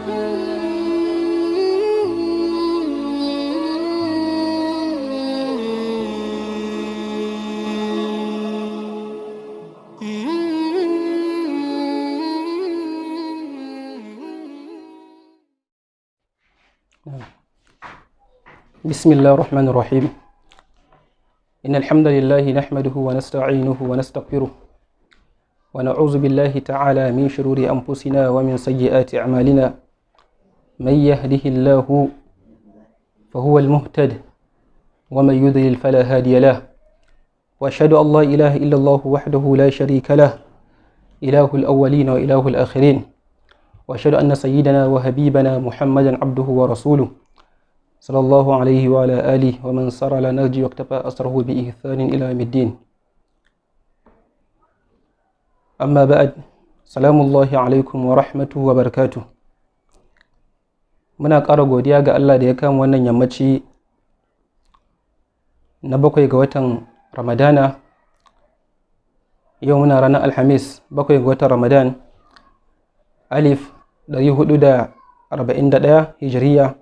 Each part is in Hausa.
بسم الله الرحمن الرحيم إن الحمد لله نحمده ونستعينه ونستغفره ونعوذ بالله تعالى من شرور أنفسنا ومن سيئات أعمالنا من يهده الله فهو المهتد ومن يضلل فلا هادي له وأشهد أن لا إله إلا الله وحده لا شريك له إله الأولين وإله الآخرين وأشهد أن سيدنا وحبيبنا محمدا عبده ورسوله صلى الله عليه وعلى آله ومن سار على نهجه واقتفى أثره بإحسان إلى يوم الدين. أما بعد، سلام الله عليكم ورحمته وبركاته. muna ƙara godiya ga Allah da ya kama wannan yammaci na 7 ga watan Ramadana. Yau muna ranar Alhamis 7 ga watan Ramadan 1441 Hijriya,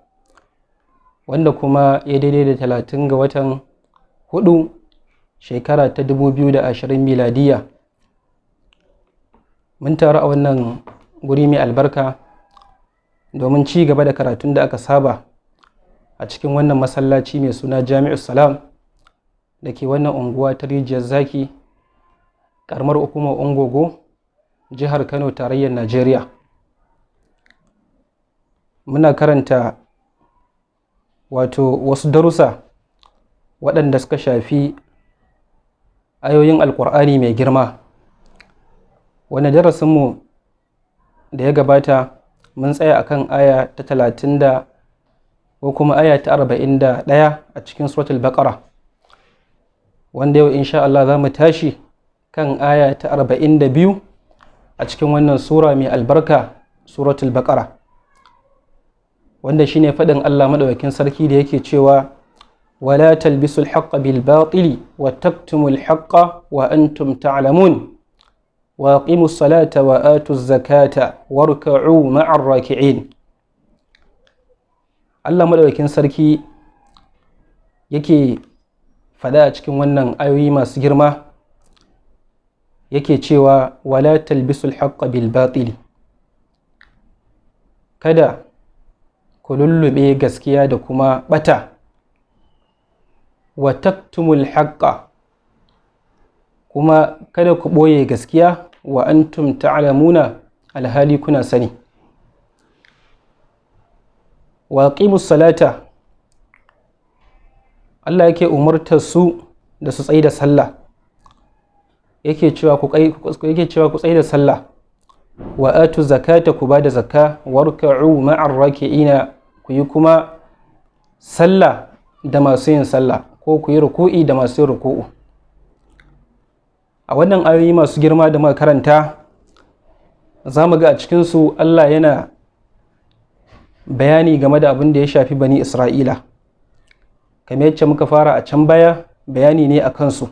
wanda kuma ya daidai da 30 ga watan 4 shekara ta 2020 miladiya. Mun taru a wannan guri mai albarka domin ci gaba da karatun da aka saba a cikin wannan masallaci mai suna Jami'us Salam da ke wannan unguwa ta Rijiyar Zaki, karamar hukumar Ungogo, jihar Kano, tarayyar Najeriya. Muna karanta wato wasu darussa waɗanda suka shafi ayoyin alƙur'ani mai girma. Wani darasinmu da ya gabata mun tsaya akan aya ta 30 ko kuma aya ta 41 a cikin suratul baqara, wanda yau insha Allah za mu tashi kan aya ta 42 a cikin wannan sura mai albarka, suratul baqara, wanda shine faɗin Allah madaukakin sarki da yake cewa wala talbisul haqqa bil batili wa taktumul haqqa wa antum ta'lamun wa aqimus salata wa atuz zakata warka'u ma'ar raki'in. Allah madaukakin sarki yake faɗa a cikin wannan ayoyi masu girma, yake cewa wala talbisul haqqa bil batili, kada ku lullube gaskiya da kuma bata, wa taktumul haqqa, kuma kada ku ɓoye gaskiya, wa antum ta'lamuna, alhali kuna sani. Wa aqimus salata, Allah yake umartar su da su tsaida sallah, yake cewa ku tsaida sallah. Wa atu zakata, ku bada zakka. Warka'u ma'ar raki'ina, ku yi kuma sallah da masu yin sallah, ko ku yi ruku'i da masu yin ruku'u. A wannan ayoyi masu girma da muka karanta, za mu ga a cikinsu Allah yana bayani game da abin da ya shafi bani Isra'ila. Kamar yadda muka fara a can baya, bayani ne a kansu.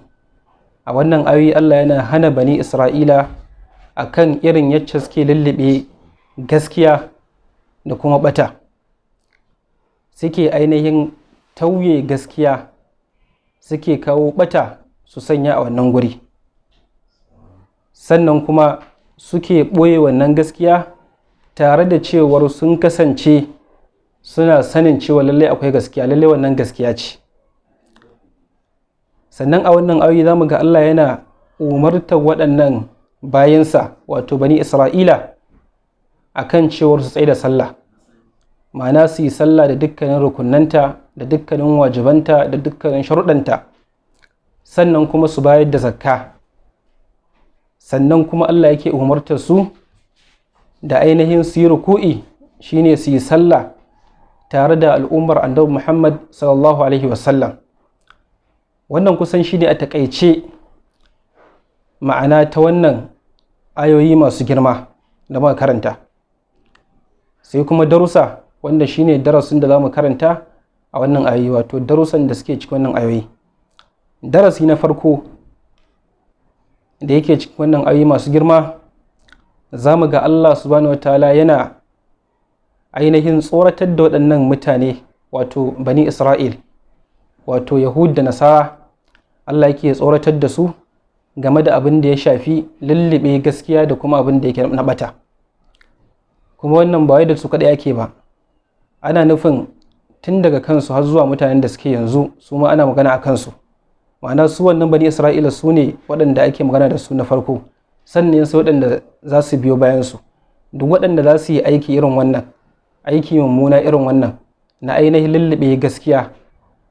A wannan ayoyi Allah yana hana bani Isra'ila akan irin yacce suke lullube gaskiya da kuma bata, suke ainihin tauye gaskiya, suke kawo bata su sanya a wannan guri, sannan kuma suke ɓoye wannan gaskiya tare da cewar sun kasance suna sanin cewa lallai akwai gaskiya, lallai wannan gaskiya ce. Sannan a wannan ayoyi za mu ga Allah yana umartar waɗannan bayansa, wato bani Isra'ila, akan cewar su tsaye da sallah, ma'ana su yi sallah da dukkanin rukunanta, da dukkanin wajibanta, da dukkanin sharuɗanta, sannan kuma su bayar da zakka. Sannan kuma Allah yake umartar su da ainihin su yi ruku'i, shine su yi sallah tare da al'ummar annabi Muhammad sallallahu alaihi wasallam. Wannan kusan shi ne a takaice ma'ana ta wannan ayoyi masu girma da muka karanta. Sai kuma darussa, wanda shine darasin da za mu karanta a wannan ayoyi, wato darussan da suke cikin wannan ayoyi. Darasi na farko da yake cikin wannan ayoyi masu girma, za mu ga Allah subhanahu wataala yana ainihin tsoratar da waɗannan mutane wato bani Isra'il, wato Yahud da Nasara. Allah yake tsoratar da su game da abin da ya shafi lullube gaskiya da kuma abin da yake na ɓata. Kuma wannan ba wai da su kaɗai ake ba, ana nufin tun daga kansu har zuwa mutanen da suke yanzu su ma ana magana a kansu. Ma'ana su wannan bani Isra'ila su ne waɗanda ake magana da su na farko, sannan su waɗanda za su biyo bayansu. Duk waɗanda za su yi aiki irin wannan, aiki mummuna irin wannan na ainihin lullube gaskiya,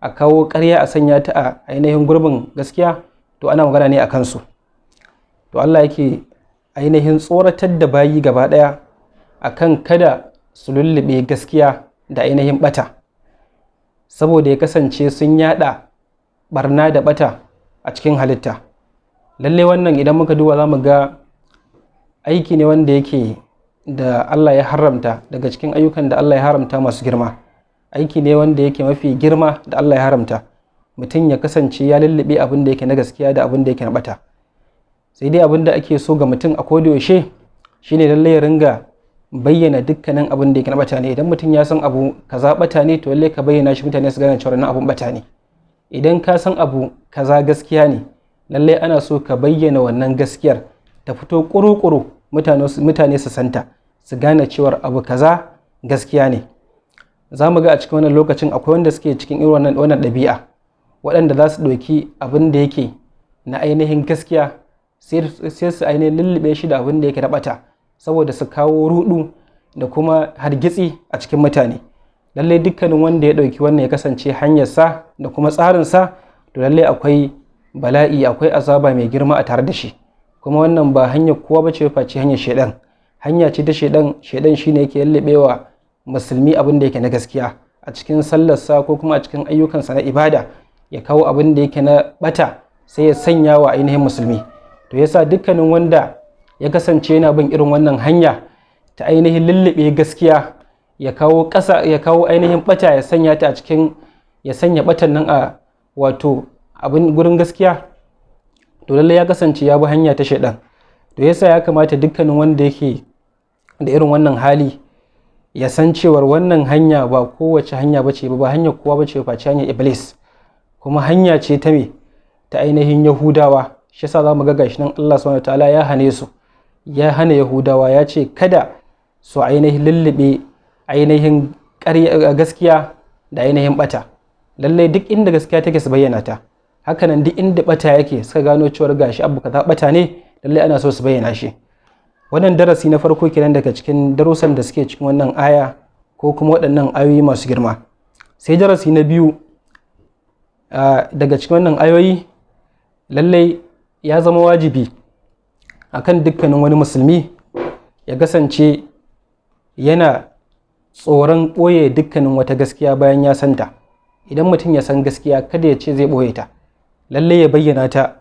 a kawo ƙarya a sanya ta a ainihin gurbin gaskiya, to ana magana ne a kansu. To Allah yake ainihin tsoratar da bayi gaba ɗaya akan kada su lullube gaskiya da ainihin ɓata, saboda ya kasance sun yada barna da ɓata a cikin halitta. Lalle wannan idan muka duba za mu ga aiki ne wanda yake da Allah ya haramta daga cikin ayyukan da Allah ya haramta masu girma. Aiki ne wanda yake mafi girma da Allah ya haramta, mutum ya kasance ya lullube abin da yake na gaskiya da abin da yake na ɓata. Sai dai abin da ake so ga mutum a kodayaushe shine lalle ya ringa bayyana dukkanin abin da yake na ɓata ne. Idan mutum ya san abu kaza ɓata ne, to lalle ka bayyana shi, mutane su gane cewa wannan abun ɓata ne. Idan ka san abu kaza gaskiya ne, lalle ana so ka bayyana wannan gaskiyar ta fito ƙuru-ƙuru, mutane su santa, su gane cewar abu kaza gaskiya ne. Za mu ga a cikin wannan lokacin akwai wanda suke cikin irin wannan ɗabi'a, waɗanda za su ɗauki abin da yake na ainihin gaskiya sai su ainihin lullube shi da abin da yake na ɓata, saboda su kawo ruɗu da kuma hargitsi a cikin mutane. Lallai dukkanin wanda ya ɗauki wannan ya kasance hanyarsa da kuma tsarinsa, to lallai akwai bala'i, akwai azaba mai girma a tare da shi. Kuma wannan ba hanyar kowa ba ce face hanyar shaidan. Hanya ce ta shaidan. Shaidan shine yake yallabewa musulmi abin da yake na gaskiya a cikin sallarsa ko kuma a cikin ayyukansa na ibada, ya kawo abin da yake na bata sai ya sanya wa ainihin musulmi. To yasa dukkanin wanda ya kasance yana bin irin wannan hanya ta ainihin lullube gaskiya, ya kawo ƙasa, ya kawo ainihin bata, ya sanya ta a cikin, ya sanya batan nan a wato abin gurin gaskiya, to lallai ya kasance ya bi hanya ta shaidan. To yasa ya kamata dukkanin wanda yake da irin wannan hali ya san cewar wannan hanya ba kowace hanya bace ba hanyar kowa bace face hanyar iblis, kuma hanya ce ta me, ta ainihin Yahudawa. Shi yasa zamu ga gashi nan Allah subhanahu wataala ya hane su, ya hana Yahudawa, ya ce kada su ainihin lullube ainihin gaskiya da ainihin bata. Lallai duk inda gaskiya take su bayyana ta, hakanan duk inda bata yake suka gano cewar gashi abu kaza bata ne, lallai ana so su bayyana shi. Wannan darasi na farko kenan daga cikin darussan da suke cikin wannan aya ko kuma waɗannan ayoyi masu girma. Sai darasi na biyu daga cikin wannan ayoyi, lallai ya zama wajibi akan dukkanin wani musulmi ya kasance yana tsoron ɓoye dukkanin wata gaskiya bayan ya santa. Idan mutum ya san gaskiya, kada ya ce zai ɓoye ta, lallai ya bayyana ta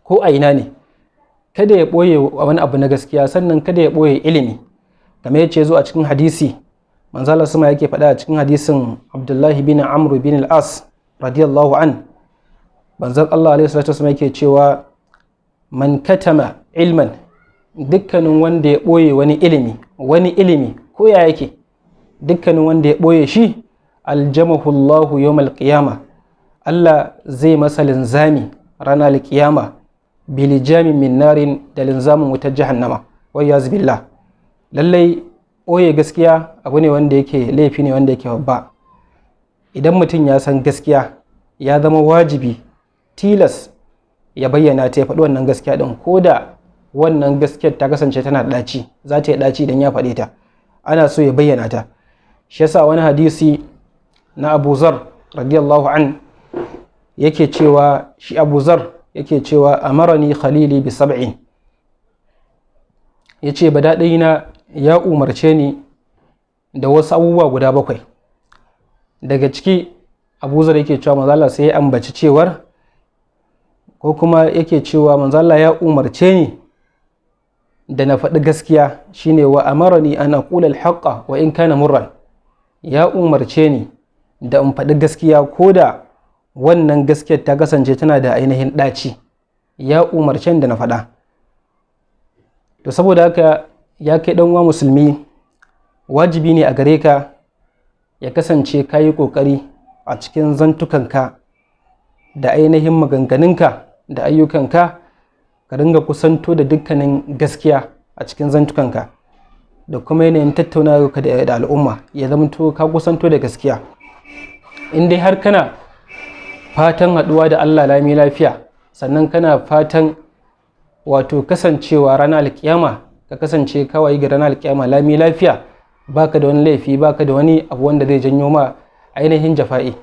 ko a ina ne. Kada ya ɓoye wani abu na gaskiya, sannan kada ya ɓoye ilimi. Kamar yace zo a cikin hadisi, manzo Allah sama yake faɗa a cikin hadisin Abdullahi bin Amr bin al-As radiyallahu an, manzo Allah alaihi salatu wasallam yake cewa man katama ilman, dukkanin wanda ya ɓoye wani ilimi ko ya yake, dukkanin wanda ya ɓoye shi, aljamahu Allahu yawmal qiyama, Allah zai masa linzami ranar alƙiyama, bilijamin min narin, da linzamin wutar jahannama, wa iyaz billah. Lallai ɓoye gaskiya abu ne wanda yake laifi ne wanda yake babba. Idan mutum ya san gaskiya, ya zama wajibi tilas ya bayyana ta, ya faɗi wannan gaskiya ɗin, ko da wannan gaskiyar ta kasance tana da ɗaci, za ta yi ɗaci idan ya faɗe ta, ana so ya bayyana ta. Shi yasa wani hadisi na Abu Zar radiyallahu an yake cewa, shi Abu Zar yake cewa amarani khalili bi sab'in, yace badadina ya umarce ni da wasu abubuwa guda 7. Daga ciki Abu Zar yake cewa manzo Allah sai ya ambaci cewar, ko kuma yake cewa manzo Allah ya umarce ni da na faɗi gaskiya, shine wa amarani an aqula al-haqqa wa in kana murran. Ya umarce ni da in faɗi gaskiya ko da wannan gaskiyar ta kasance tana da ainihin ɗaci, ya umarce ni da na faɗa. To saboda haka ya kai ɗan uwa musulmi, wajibi ne a gare ka ya kasance ka yi ƙoƙari a cikin zantukanka da ainihin maganganunka da ayyukanka ka ringa kusanto da dukkanin gaskiya a cikin zantukanka da kuma yanayin tattaunawa da al'umma ya zamanto ka kusanto da gaskiya. In dai har kana fatan haɗuwa da Allah lami lafiya, sannan kana fatan wato kasancewa ranar alkiyama, ka kasance kawai ga ranar alkiyama lami lafiya, baka da wani laifi, baka da wani abu wanda zai janyo ma ainihin jafa'i.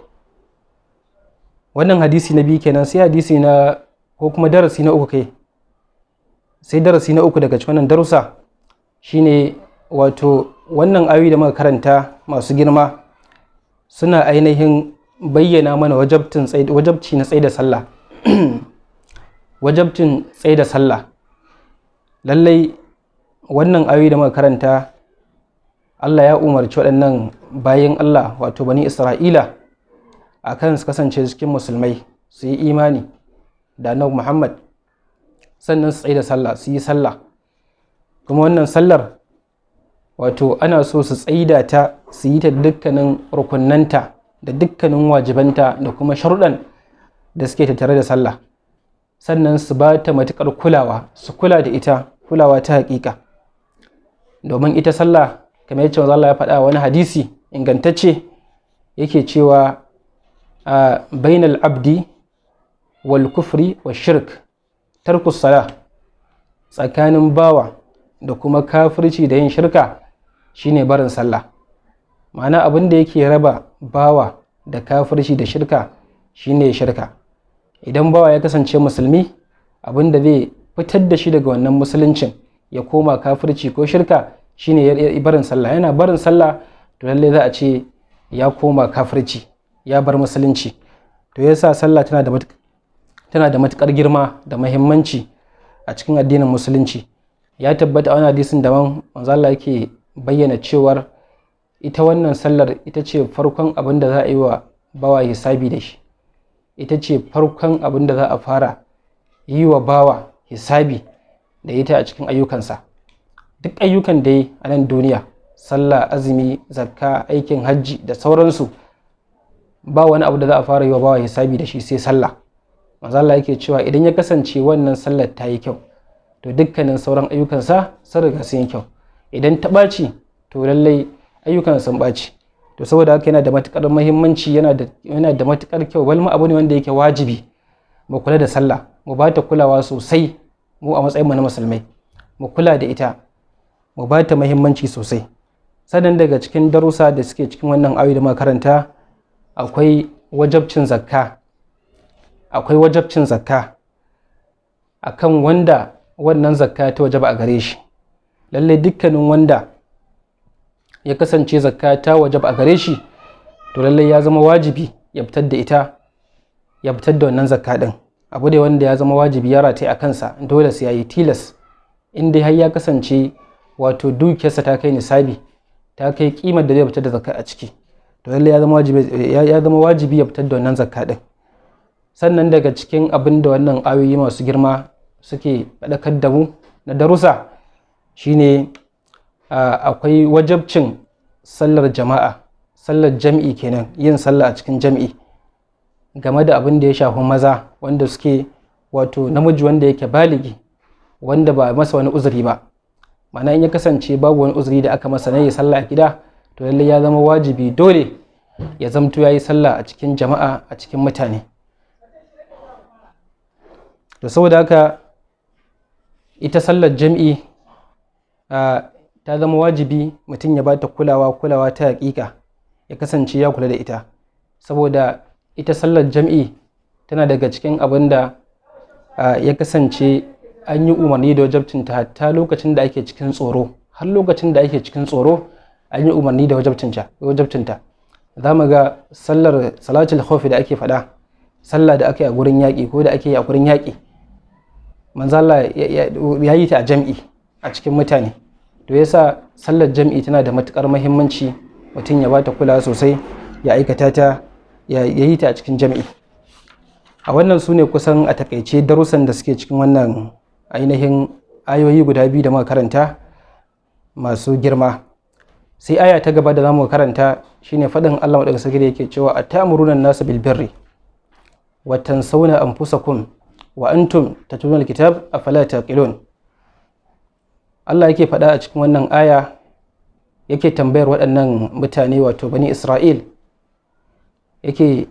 Wannan hadisi na biyu kenan. Sai hadisi na ko kuma darasi na uku kai. Sai darasi na uku daga cikin wannan darussa shine wato wannan ayoyi da muka karanta masu girma suna ainihin bayyana mana wajabci na tsaida sallah. Wajabcin tsaida sallah. Lallai wannan ayoyi da muka karanta Allah ya umarci waɗannan bayan Allah wato bani Isra'ila akan su kasance cikin musulmai, su yi imani da Annabi Muhammad, sannan su tsaida sallah, su yi sallah. Kuma wannan sallar wato ana so su tsaida ta, su yi ta dukkanin rukunnanta da dukkanin wajibanta da kuma sharuɗan da suke tattare da sallah, sannan su ba ta matuƙar kulawa, su kula da ita kulawa ta haƙiƙa. Domin ita sallah kamar yadda Allah ya faɗa wani hadisi ingantacce, yake cewa bainal abdi wal kufri wa shirk tarkus sala, tsakanin bawa da kuma kafirci da yin shirka shine barin sallah. Ma'ana abin da yake raba bawa da kafirci da shirka shine shirka. Idan bawa ya kasance musulmi, abin da zai fitar da shi daga wannan musuluncin ya koma kafirci ko shirka shine ya barin sallah. Yana barin sallah to lallai za a ce ya koma kafirci, ya bar musulunci. To yasa sallah tana da matukar girma da muhimmanci a cikin addinin musulunci. Ya tabbata a wani hadisin da manzo Allah yake bayyana cewar ita wannan sallar ita ce farkon abin da za a yi wa bawa hisabi da shi. Ita ce farkon abin da za a fara yi wa bawa hisabi da ita a cikin ayyukansa. Duk ayyukan da yi a nan duniya, sallah, azumi, zakka, aikin hajji da sauransu, ba wani abu da za a fara yi wa bawa hisabi da shi sai sallah. Manzo Allah yake cewa idan ya kasance wannan sallar ta yi kyau, to dukkanin sauran ayyukansa sun riga sun yi kyau. Idan ta ɓaci, to lallai ayyukan sun ɓaci. To saboda haka yana da matuƙar muhimmanci, yana da matuƙar kyau, balma abu ne wanda yake wajibi mu kula da sallah, mu ba ta kulawa sosai. Mu a matsayinmu na musulmai mu kula da ita, mu ba ta muhimmanci sosai. Sannan daga cikin darussa da suke cikin wannan ayoyi da muka karanta akwai wajabcin zakka. Akwai wajabcin zakka akan wanda wannan zakka ta wajaba a gare shi. Lallai dukkanin wanda ya kasance zakka ta wajaba a gare shi, to lallai ya zama wajibi ya fitar da ita, ya fitar da wannan zakka din. Abu da wanda ya zama wajibi ya rataye a kansa, dole sai yayi tilas. In dai har ya kasance wato dukiyarsa ta kai nisabi, ta kai kimar da zai fitar da zakka a ciki, to lallai ya zama wajibi ya fitar da wannan zakka din. Sannan daga cikin abin da wannan ayoyi masu girma suke faɗakar da mu na darussa shine akwai wajabcin sallar jama'a, sallar jam'i kenan, yin sallah a cikin jam'i game da abin da ya shafi maza wanda suke wato namiji wanda yake baligi, wanda ba masa wani uzuri ba. Ma'ana in ya kasance babu wani uzuri da aka masa na yi sallah a gida, to lallai ya zama wajibi dole ya zamto ya yi sallah a cikin jama'a, a cikin mutane. To saboda haka ita sallar jam'i ta zama wajibi mutum ya ba ta kulawa ta haƙiƙa, ya kasance ya kula da ita. Saboda ita sallar jam'i tana daga cikin abin da ya kasance an yi umarni da wajabcinta hatta lokacin da ake cikin tsoro. Har lokacin da ake cikin tsoro an yi umarni da wajabcinta. Za mu ga salatul khawfi da ake faɗa, sallah da ake a gurin yaƙi ko da ake yi a gurin yaƙi, manzo Allah ya yi ta a jam'i a cikin mutane. To yasa sallar jam'i tana da matukar muhimmanci, mutum ya bata kula sosai, ya aikata ta, ya yi ta a cikin jam'i. A wannan su ne kusan a takaice darussan da suke cikin wannan ainihin ayoyi guda biyu da muka karanta masu girma. sai aya ta gaba da zamu karanta shine faɗin Allah madaukakin sarki da yake cewa atamuruna an-nasa bil birri wa tansawna anfusakum wa antum tatluna al-kitab afala taqilun. Allah yake faɗa a cikin wannan aya, yake tambayar waɗannan mutane wato bani Isra'il, yake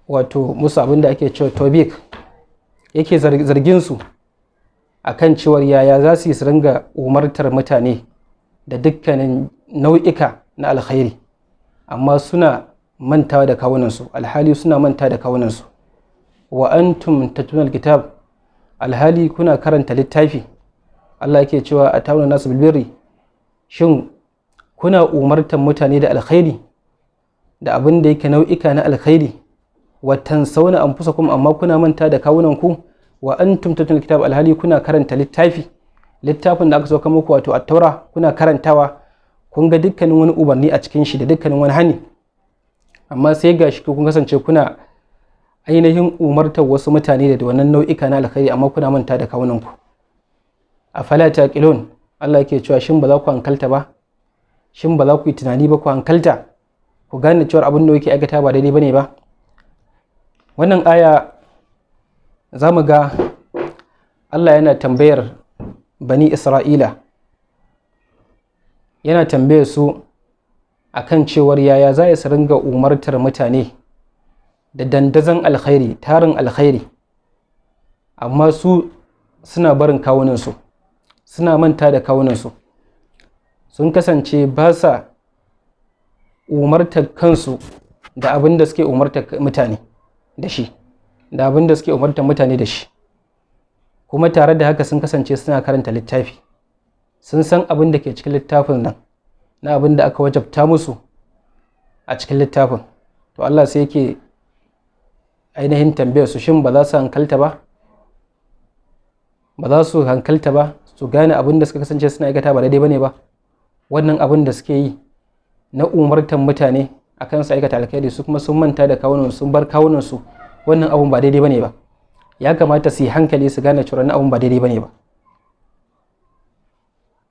wato musu abinda ake cewa tobik, yake zargin su akan cewar yaya za su yi su ringa umartar mutane da dukkanin nau'ika na alkhairi amma suna mantawa da kawunansu, alhali suna manta da kawunansu. Wa antum tatluna alkitab, alhali kuna karanta littafi. Allah yake cewa atawuna nasu bil birri, shin kuna umartar mutane da alkhairi da abin da yake nau'ika na alkhairi, wa tansawna anfusakum, amma kuna manta da kawunanku. Wa antum tatluna alkitab, alhali kuna karanta littafin da aka sauka muku wato at-taura, kuna karantawa, kun ga dukkanin wani umarni a cikin shi da dukkanin wani hani, amma sai gashi kun kasance kuna ainihin umartar wasu mutane da wannan nau'ika na alkhairi amma kuna manta da kawunanku. Afala taqilun, Allah yake cewa shin ba za ku hankalta ba, shin ba za ku yi tunani ba, ku hankalta ku gane cewa abin da yake aikata ba daidai bane ba. Wannan aya za mu ga Allah yana tambayar bani Isra'ila, yana tambayar su akan cewar yaya za su ringa umartar mutane da dandazon alkhairi, tarin alkhairi, amma su suna barin kawunansu, suna manta da kawunansu, sun kasance ba sa umartar kansu da abin da suke umartar mutane da shi, da abin da suke umartar mutane da shi, kuma tare da haka sun kasance suna karanta littafi, sun san abin da ke cikin littafin nan na abin da aka wajabta musu a cikin littafin. To Allah sai yake ainihin tambayar su, shin ba za su hankalta ba, ba za su hankalta ba su gane abin da suka kasance suna aikata ba daidai bane ba. Wannan abin da suke yi na umartar mutane akan su aikata alkhairi, su kuma sun manta da kawunan, sun bar kawunan su, wannan abin ba daidai bane ba. Ya kamata su yi hankali su gane cewa wannan abin ba daidai bane ba.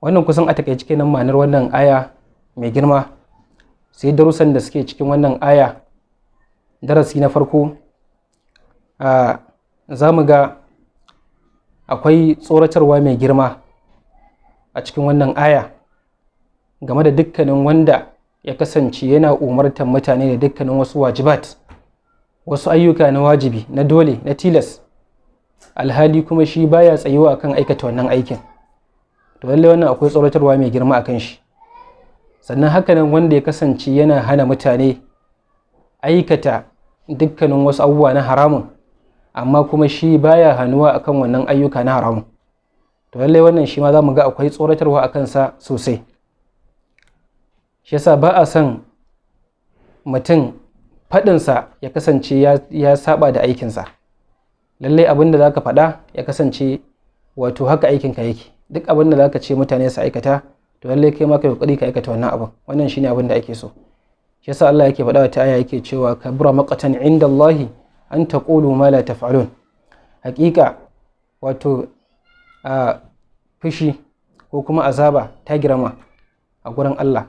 Wannan kusan a takaice kenan ma'anar wannan aya mai girma. Sai darussan da suke cikin wannan aya, darasi na farko, za mu ga akwai tsoratarwa mai girma a cikin wannan aya game da dukkanin wanda ya kasance yana umartar mutane da dukkanin wasu wajibat, wasu ayyuka na wajibi, na dole, na tilas, alhali kuma shi baya tsayuwa akan aikata wannan aikin. To lallai wannan akwai tsoratarwa mai girma akan shi. Sannan hakanan wanda ya kasance yana hana mutane aikata dukkanin wasu abubuwa na haramun, amma kuma shi baya hanuwa akan wannan ayyuka na haramun. To lallai wannan shi ma za mu ga akwai tsoratarwa akan sa sosai. Shi yasa ba a son mutum faɗinsa ya kasance ya saba da aikinsa. Lallai abin da za ka faɗa ya kasance wato haka aikinka yake. Duk abin da za ka ce mutane su aikata, to lallai kai ma ka yi ƙoƙari ka aikata wannan abin. Wannan shine abin da ake so. Shi yasa Allah yake faɗa wata aya yake cewa kabura maqatan inda Allahi an taqulu ma la taf'alun. Hakika wato fushi ko kuma azaba ta girma a gurin Allah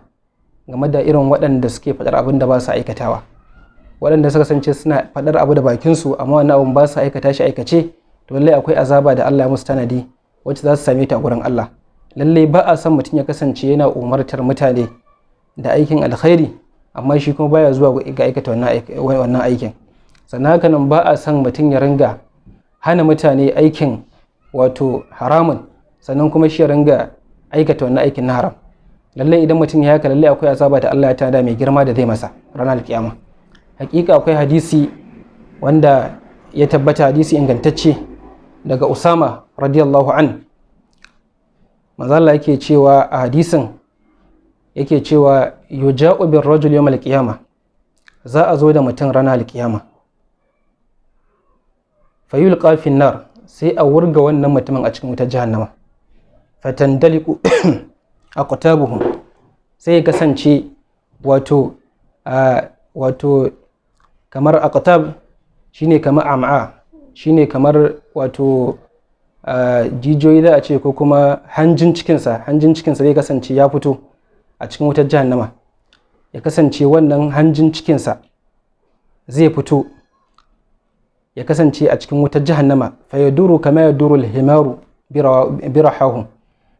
game da irin waɗanda suke faɗar abin da ba su aikatawa, waɗanda suka kasance suna faɗar abu da bakinsu amma wannan abin ba su aikata shi aikace, to lallai akwai azaba da Allah ya musu tanadi wacce za su same ta a gurin Allah. Lallai ba a son mutum ya kasance yana umartar mutane da aikin alkhairi amma shi kuma baya zuwa ga aikata wannan aikin. Sannan haka nan ba a son mutum ya ringa hana mutane aikin wato haramun sannan kuma shi ya ringa aikata wannan aikin na haram. Lallai idan mutum ya haka, lallai akwai azaba da Allah ya tada mai girma da zai masa ranar alkiyama. Hakika akwai hadisi wanda ya tabbata, hadisi ingantacce daga Usama radiyallahu an. Manzo Allah yake cewa a hadisin, yake cewa yuja'u bir rajul yawm al-qiyama, za a zo da mutum ranar alkiyama, fayulqa fi nar, sai a wurga wannan mutumin a cikin wutar jahannama, fatandaliqu aqtabuhum, sai ya kasance wato kamar aqtab shine kamar am'a, shine kamar wato jijiyoyi za a ce, ko kuma hanjin cikinsa zai kasance ya fito a cikin wutar jahannama, ya kasance wannan hanjin cikinsa zai fito ya kasance a cikin wutar jahannama, fa yaduru kama yaduru al-himaru birahahu,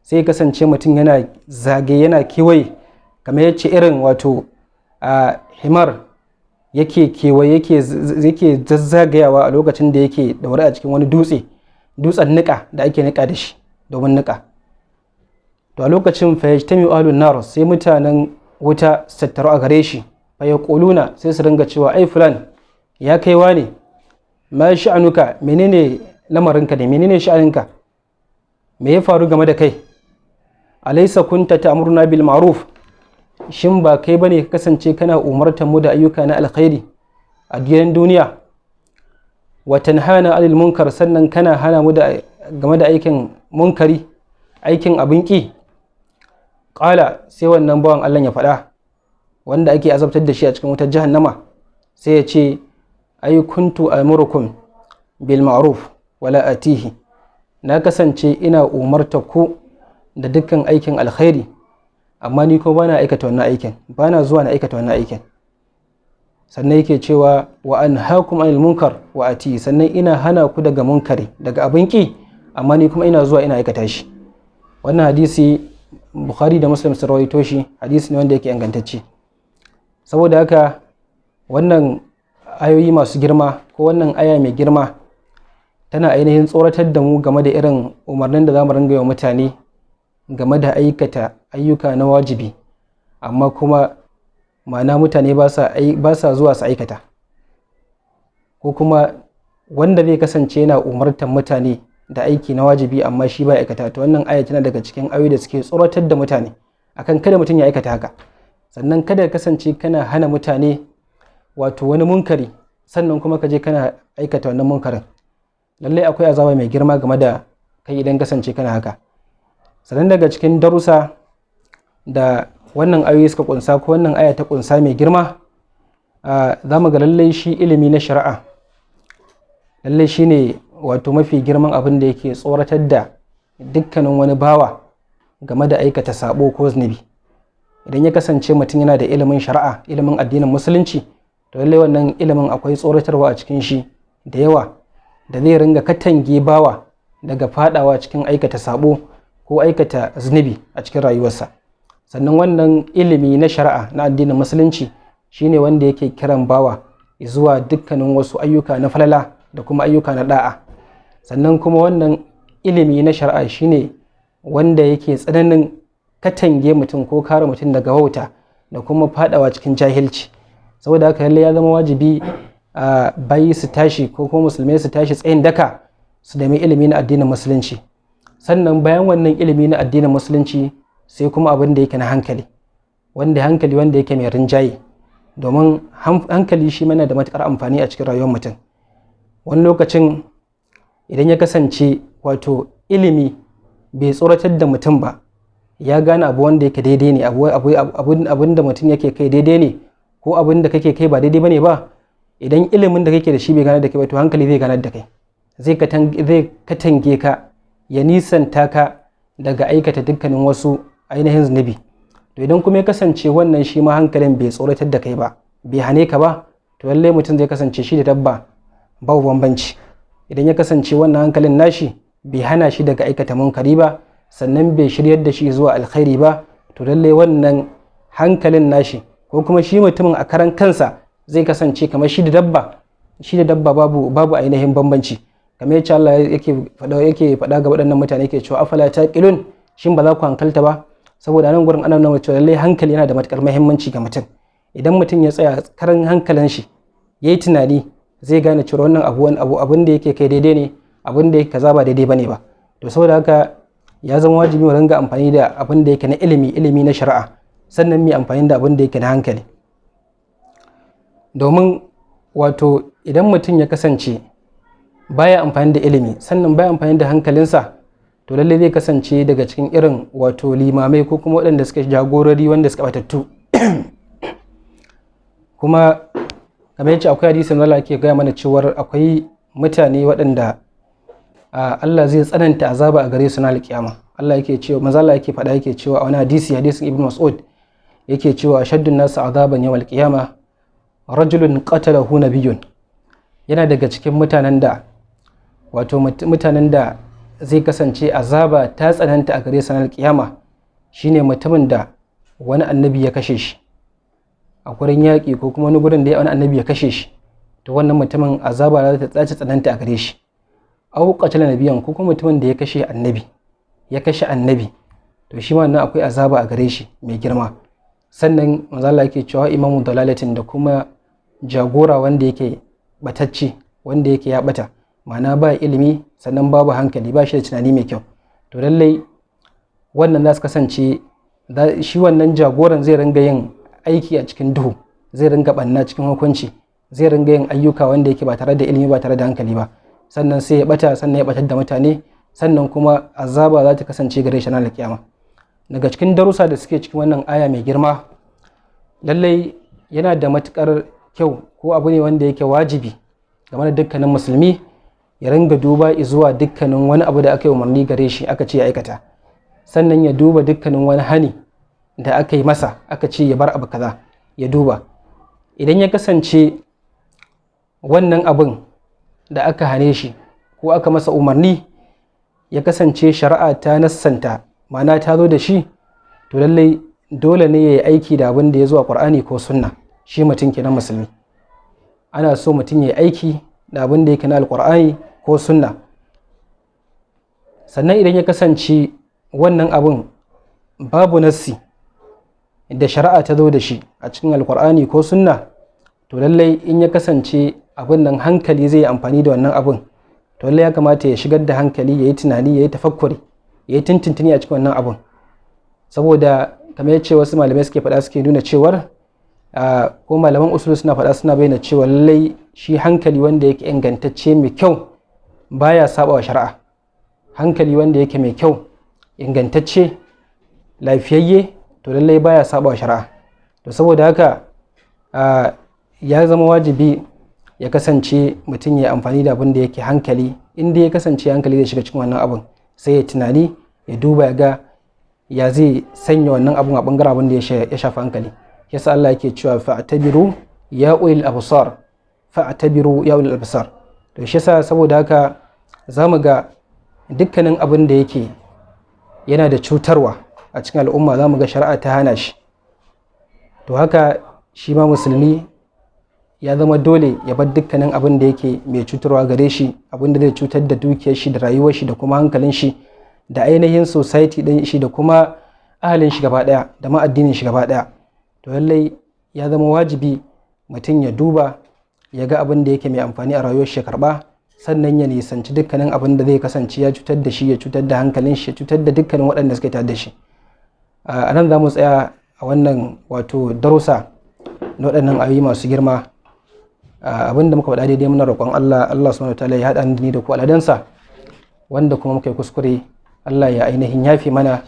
sai ya kasance mutum yana zage yana kewaye kamar yace irin wato a himar yake kewaye yake zazzagayawa a lokacin da yake daure a cikin wani dutsen nika da ake nika da shi domin nika. To a lokacin fa yajtami'u ahlun nar, sai mutanen wuta su tattaru a gare shi, fa yaquluna, sai su ringa cewa ai fulan, ya kaiwa ne, ma sha'anuka, menene lamarinka ne, menene sha'aninka, me ya faru game da kai, alaysa kunta ta'muruna bil ma'ruf, shin ba kai bane ka kasance kana umartar mu da ayyuka na alkhairi a gidan duniya, wa tanhana 'anil munkar, sannan kana hana mu da game da aikin munkari, aikin abin ki. Qala, sai wannan bawan Allah ya faɗa, wanda ake azabtar da shi a cikin wutar jahannama, sai ya ce ai kuntu amurukum bil ma'ruf wala atihi, na kasance ina umarta ku da dukkan aikin alkhairi, amma ni ko bana aikata wannan aikin, bana zuwa na aikata wannan aikin. Sannan yake cewa wa anhaakum anil munkar wa atihi, sannan ina hana ku daga munkari, daga abin ki, amma ni kuma ina zuwa ina aikata shi. Wannan hadisi Bukhari da Muslim sun rawaito shi, hadisi ne wanda yake ingantacce. Saboda haka wannan ayoyi masu girma ko wannan aya mai girma tana ainihin tsoratar da mu game da irin umarnin da zamu ringa yi wa mutane game da aikata ayyuka na wajibi, amma kuma ma'ana mutane ba sa zuwa su aikata, ko kuma wanda zai kasance yana umartar mutane da aiki na wajibi amma shi ba aikata. To wannan aya tana daga cikin ayoyi da suke tsoratar da mutane akan kada mutum ya aikata haka. Sannan kada ka kasance kana hana mutane wato wani munkari sannan kuma ka je kana aikata wannan munkarin. Lallai akwai azaba mai girma game da kai idan kasance kana haka. Sannan daga cikin darussa da wannan ayoyi suka kunsa ko wannan aya ta kunsa mai girma, za mu ga lallai shi ilimi na shari'a lallai shine wato mafi girman abin da yake tsoratar da dukkanin wani bawa game da aikata sabo ko zunubi. Idan ya kasance mutum yana da ilimin shari'a, ilimin addinin musulunci, to lallai wannan ilimin akwai tsoratarwa a cikin shi da yawa da zai ringa katange bawa daga fadawa cikin aikata sabo ko aikata zunubi a cikin rayuwarsa. Sannan wannan ilimi na shari'a na addinin musulunci shine wanda yake kiran bawa zuwa dukkanin wasu ayyuka na falala da kuma ayyuka na da'a. Sannan kuma wannan ilimi na shari'a shine wanda yake tsananin katange mutum ko kare mutum daga wauta da kuma fadawa cikin jahilci. Saboda haka lallai ya zama wajibi a bayi su tashi ko kuma musulmai su tashi tsayin daka su nemi ilimi na addinin musulunci. Sannan bayan wannan ilimi na addinin musulunci sai kuma abin da yake na hankali wanda yake mai rinjaye, domin hankali shi mana da matukar amfani a cikin rayuwar mutum. Wani lokacin idan ya kasance wato ilimi bai tsoratar da mutum ba, ya gane abu wanda yake daidai ne, abin da mutum yake kai daidai ne ko abin da kake kai ba daidai bane ba, idan ilimin da kake da shi bai gane da kai ba, to hankali zai gane da kai, zai katange ka, ya nisanta ka daga aikata dukkanin wasu ainihin zunubi. To idan kuma ya kasance wannan shi ma hankalin bai tsoratar da kai ba, bai hane ka ba, to lallai mutum zai kasance shi da dabba babu bambanci. Idan ya kasance wannan hankalin nashi bai hana shi daga aikata munkari ba, sannan bai shiryar da shi zuwa alkhairi ba, to lallai wannan hankalin nashi ko kuma shi mutumin a karan kansa zai kasance kamar shi da dabba babu ainihin bambanci. Kamar yacce Allah yake faɗa ga waɗannan mutane, yake cewa afala taqilun, shin ba za ku hankalta ba? Saboda nan gurin ana nuna cewa lallai hankali yana da matukar muhimmanci ga mutum. Idan mutum ya tsaya karan hankalin shi yayi tunani, zai gane cewa wannan abin da yake kai daidai ne, abin da yake kaza ba daidai bane ba. To saboda haka ya zama wajibi mu ringa amfani da abin da yake na ilimi na shari'a, sannan mu amfani da abin da yake na hankali. Domin wato idan mutum ya kasance baya amfani da ilimi sannan baya amfani da hankalinsa, to lallai zai kasance daga cikin irin wato limamai ko kuma waɗanda suka jagorori wanda suka batattu. Kuma kamar yace akwai hadisin da Allah yake gaya mana cewa akwai mutane waɗanda Allah zai tsananta azaba a gare su na alƙiyama. Allah yake cewa, manzo Allah yake faɗa, yake cewa a wani hadisin Ibn Mas'ud, yake cewa shaddun nasu azaban yawmal qiyama rajulun qatalahu nabiyyun. Yana daga cikin mutanen da zai kasance azaba ta tsananta a gare sanar kiyama shine mutumin da wani annabi ya kashe shi a gurin yaƙi ko kuma wani gurin da wani annabi ya kashe shi, to wannan mutumin azaba za ta tsaci tsananta a gare shi. Au qatala nabiyan, ko kuma mutumin da ya kashe annabi to shi ma nan akwai azaba a gare shi mai girma. Sannan manzo Allah yake cewa imamu dalalatin, da kuma jagora wanda yake batacce, wanda yake ya bata, ma'ana ba ilimi sannan babu hankali, ba shi da tunani mai kyau. To lallai wannan za su kasance shi wannan jagoran zai ringa yin aiki a cikin duhu, zai ringa banna cikin hukunci, zai ringa yin ayyuka wanda yake ba tare da ilimi ba tare da hankali ba, sannan sai ya bata, sannan ya batar da mutane, sannan kuma azaba za ta kasance gare shi ranar kiyama. Daga cikin darussa da suke cikin wannan aya mai girma, lallai yana da matukar kyau ko abu ne wanda yake wajibi game da dukkanin musulmi ya ringa duba zuwa dukkanin wani abu da aka yi umarni gare shi aka ce ya aikata, sannan ya duba dukkanin wani hani da aka yi masa aka ce ya bar abu kaza ya duba. Idan ya kasance wannan abin da aka hane shi ko aka masa umarni ya kasance shari'a ta nassanta, ma'ana ta zo da shi, to lallai dole ne ya yi aiki da abin da ya zo a Qur'ani ko sunna. Shi mutum kenan musulmi, ana so mutum ya yi aiki da abin da yake na Alƙur'ani ko sunna. Sannan idan ya kasance wannan abin babu nassi da shari'a ta zo da shi a cikin Alƙur'ani ko sunna, to lallai in ya kasance abin nan hankali zai yi amfani da wannan abin, to lallai ya kamata ya shigar da hankali, ya yi tunani, ya yi tafakkuri, ya yi tintintini a cikin wannan abin. Saboda kamar yace wasu malamai suke faɗa, suke nuna cewar ko malaman usul suna faɗa, suna bayyana cewa lallai shi hankali wanda yake ingantacce mai kyau baya saba wa shari'a. Hankali wanda yake mai kyau, ingantacce, lafiyayye, to lallai baya saba wa shari'a. To saboda haka ya zama wajibi ya kasance mutum ya amfani da abin da yake hankali. Inda ya kasance hankali zai shiga cikin wannan abin, sai ya tunani, ya duba, ya ga ya zai sanya wannan abin a bangaren abin da ya shafi hankali. Yasa Allah yake cewa fa'tabiru ya ulil absar, fa'tabiru ya ulil absar. To shi yasa saboda haka zamu ga dukkanin abin da yake yana da cutarwa a cikin al'umma, zamu ga shari'a ta hana shi. To haka shi ma musulmi ya zama dole ya bar dukkanin abin da yake mai cutarwa gare shi, abin da zai cutar da dukiyar shi da rayuwar shi da kuma hankalin shi da ainihin society din shi da kuma ahalin shi gaba daya da ma addinin shi gaba daya. To lallai ya zama wajibi mutum ya duba, ya ga abin da yake mai amfani a rayuwar shi ya karba, sannan ya nisanci dukkanin abin da zai kasance ya cutar da shi, ya cutar da hankalin shi, ya cutar da dukkanin waɗanda suka tare da shi. A nan za mu tsaya a wannan darussa na waɗannan ayoyi masu girma. Abin da muka faɗa daidai muna roƙon Allah subhanahu wataala ya haɗa ni da ku aladansa, wanda kuma muka yi kuskure Allah ya ainihin yafi mana.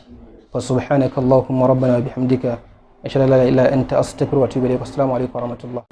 Fa subhanaka Allahumma rabbana wa bihamdika ashhadu an la ilaha illa anta astaghfiruka wa atubu ilayk. Assalamu alaikum wa rahmatullah.